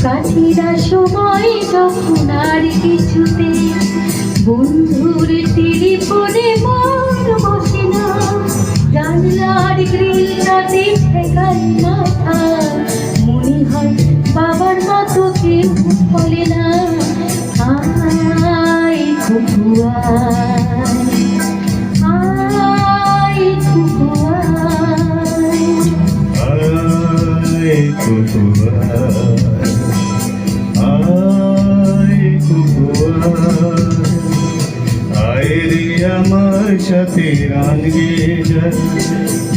কাঠিরা সময় যখন আর কিছুতে বন্ধুর টেলিফোনে মন বসে না, জানলার গ্রিলটাতে ঠেকাই মাথা, মনে হয় বাবার মতো কেউ বলে না, আয় খুকু আয় খুকু আয় খুকু আয় খুকু আয় রে আমার সাথে গান গেয়ে যায়,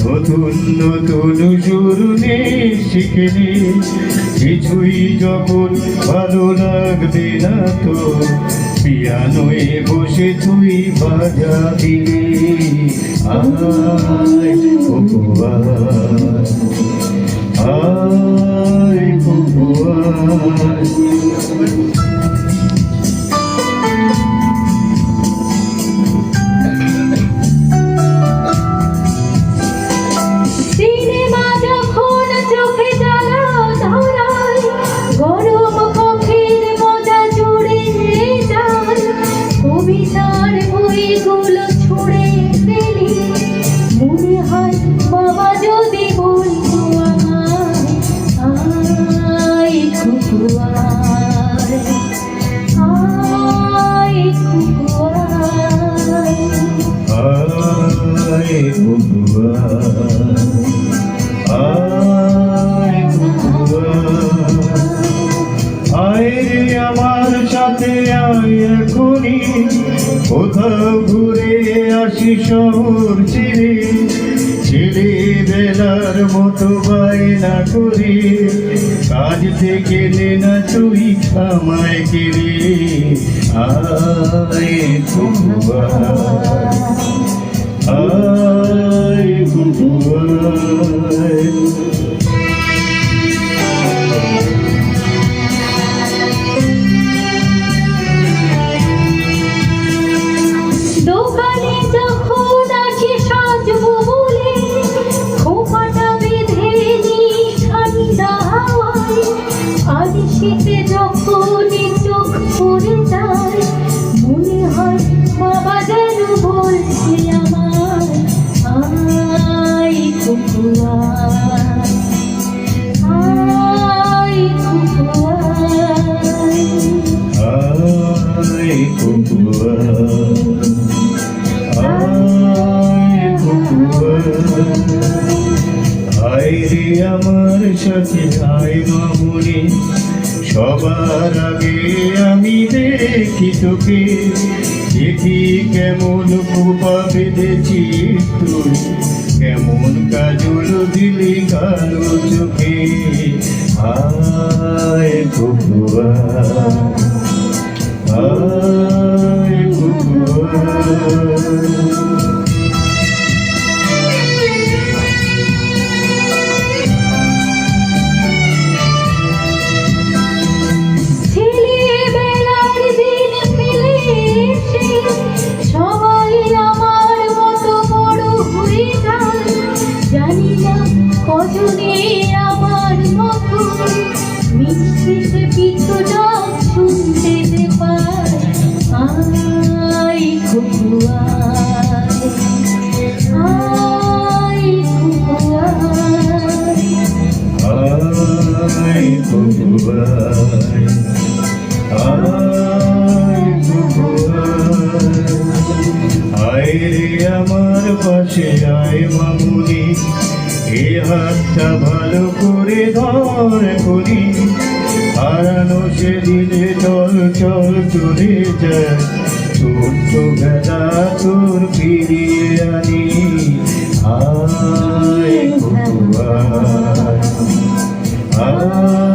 নতুন নতুন সুর নে শিখে নে, কিছুই যখন ভালো লাগবে না তো পিয়ানোয় বসে তুই বাজাবি রে, আয় খুকু আয় খুকু আয়। আমার সাথে আয় এখনই, কোথাও ঘুরে আসি শহর ছেড়ে, ছেলেবেলার মতো বায়না করে, কাজ থেকে নে না তুই আমায় কেড়ে, আয় খুকু আয় খুকু আয়। দোকানে যখন আসি সাজবো বলে, খোপাটা বেঁধে নি ঠান্ডা হাওয়ায়, আর শীতে যখন চোখ পড়ে যায়, মনে হয় বাবা যেন বলছে আমার, আয় খুকু আয় খুকু আয় খুকু আয় খুকু আয় রে আমার সাথে আয় মামুনি, সবার আগে আমি দেখি তোকে, দেখি কেমন খোপা বেঁধেছিস তুই, কেমন কাজল দিলি কালো চোখে, আয় খুকু আয় খুকু কজনে আমার মতো মিষ্টি সে পিছুটা শুনতে যে পায়, আয় খুকু আয় খুকু আয় খুকু আয় খুকু আয় রে আমার পাশে আয় মামুনি, এ হাতটা ভালো করে ধর করি, হারানো সেদিনে চল চল চলে যায়, ছোট্ট বেলা তোর ফিরিয়ে আনি, আয় খুকু আয়।